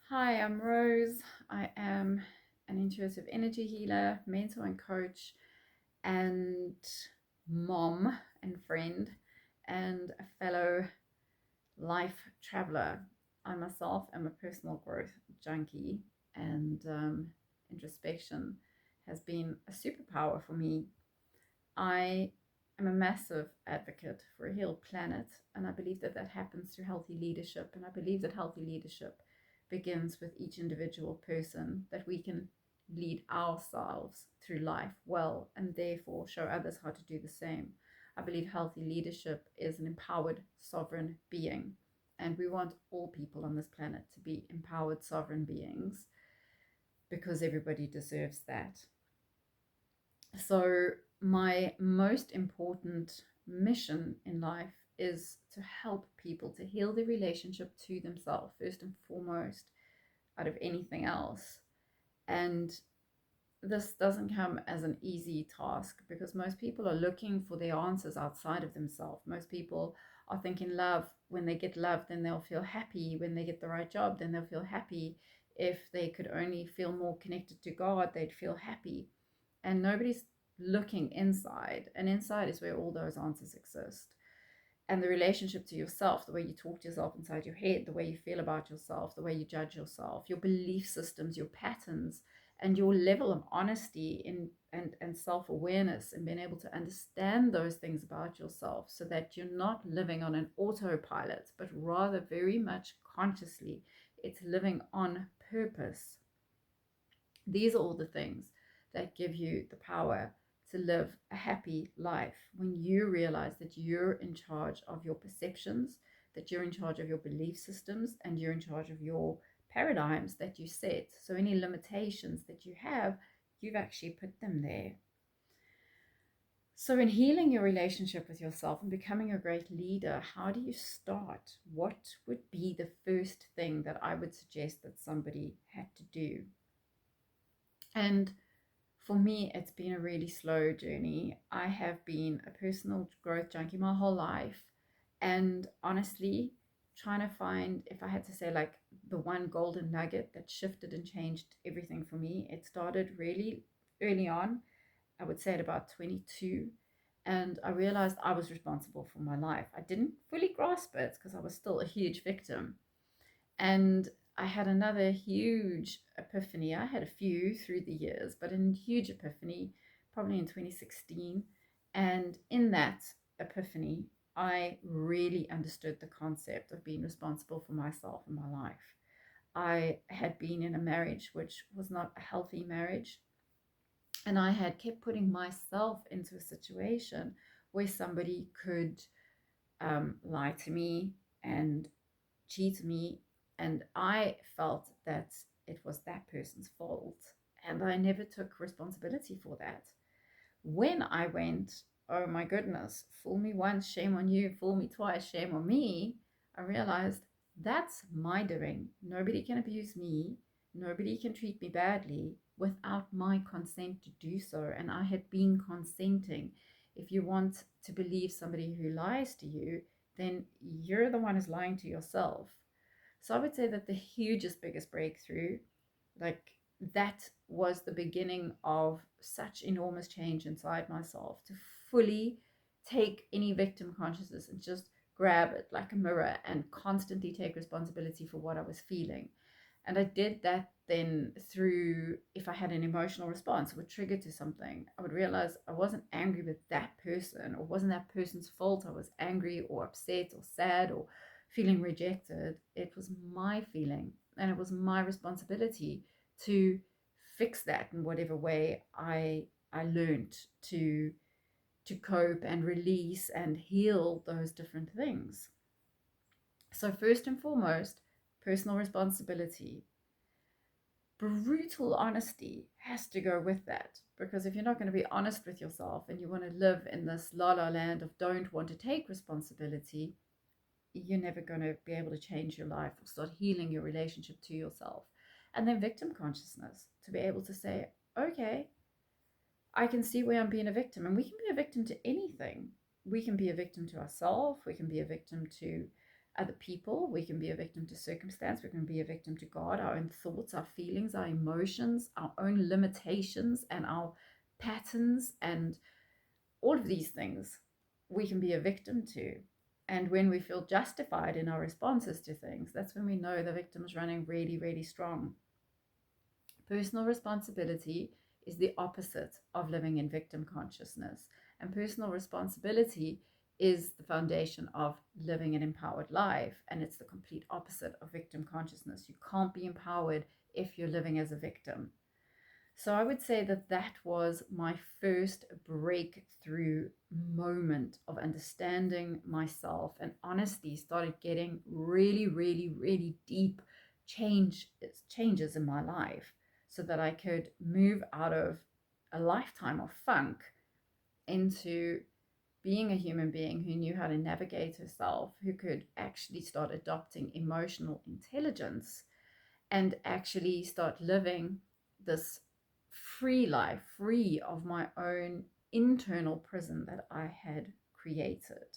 Hi, I'm Rose. I am an intuitive energy healer, mentor and coach, and mom and friend, and a fellow life traveler. I myself am a personal growth junkie, and introspection has been a superpower for me. I am a massive advocate for a healed planet, and I believe that that happens through healthy leadership. And I believe that healthy leadership begins with each individual person, that we can lead ourselves through life well and therefore show others how to do the same. I believe healthy leadership is an empowered sovereign being, and we want all people on this planet to be empowered sovereign beings because everybody deserves that. So, my most important mission in life is to help people to heal their relationship to themselves, first and foremost, out of anything else. And this doesn't come as an easy task because most people are looking for their answers outside of themselves. Most people are thinking love. When they get love, then they'll feel happy. When they get the right job, then they'll feel happy. If they could only feel more connected to God, they'd feel happy, and nobody's looking inside. And inside is where all those answers exist. And the relationship to yourself, the way you talk to yourself inside your head, the way you feel about yourself, the way you judge yourself, your belief systems, your patterns, and your level of honesty and self-awareness, and being able to understand those things about yourself so that you're not living on an autopilot, but rather very much consciously. It's living on purpose. These are all the things that give you the power to live a happy life when you realize that you're in charge of your perceptions, that you're in charge of your belief systems, and you're in charge of your paradigms that you set. So, any limitations that you have, you've actually put them there. So, in healing your relationship with yourself and becoming a great leader, how do you start? What would be the first thing that I would suggest that somebody had to do? And for me, it's been a really slow journey. I have been a personal growth junkie my whole life. And honestly, trying to find, if I had to say, like the one golden nugget that shifted and changed everything for me, it started really early on. I would say at about 22. And I realized I was responsible for my life. I didn't fully grasp it because I was still a huge victim. And I had another huge epiphany. I had a few through the years, but a huge epiphany probably in 2016. And in that epiphany, I really understood the concept of being responsible for myself and my life. I had been in a marriage which was not a healthy marriage, and I had kept putting myself into a situation where somebody could lie to me and cheat me, and I felt that it was that person's fault, and I never took responsibility for that. When I went, oh my goodness, fool me once, shame on you, fool me twice, shame on me, I realized that's my doing. Nobody can abuse me, nobody can treat me badly without my consent to do so. And I had been consenting. If you want to believe somebody who lies to you, then you're the one who's lying to yourself. So I would say that the hugest, biggest breakthrough, like that was the beginning of such enormous change inside myself, to fully take any victim consciousness and just grab it like a mirror and constantly take responsibility for what I was feeling. And I did that then through, if I had an emotional response, it would trigger to something, I would realize I wasn't angry with that person, or wasn't that person's fault. I was angry or upset or sad or feeling rejected. It was my feeling, and it was my responsibility to fix that in whatever way I learned to cope and release and heal those different things. So first and foremost, personal responsibility. Brutal honesty has to go with that, because if you're not going to be honest with yourself and you want to live in this la la land of don't want to take responsibility, you're never going to be able to change your life or start healing your relationship to yourself. And then victim consciousness, to be able to say, okay, I can see where I'm being a victim. And we can be a victim to anything. We can be a victim to ourselves, we can be a victim to other people, we can be a victim to circumstance, we can be a victim to God, our own thoughts, our feelings, our emotions, our own limitations, and our patterns, and all of these things we can be a victim to. And when we feel justified in our responses to things, that's when we know the victim is running really, really strong. Personal responsibility is the opposite of living in victim consciousness. And personal responsibility is the foundation of living an empowered life. And it's the complete opposite of victim consciousness. You can't be empowered if you're living as a victim. So I would say that that was my first breakthrough moment of understanding myself, and honesty started getting really, really, really deep changes in my life, so that I could move out of a lifetime of funk into being a human being who knew how to navigate herself, who could actually start adopting emotional intelligence and actually start living this free life, free of my own internal prison that I had created.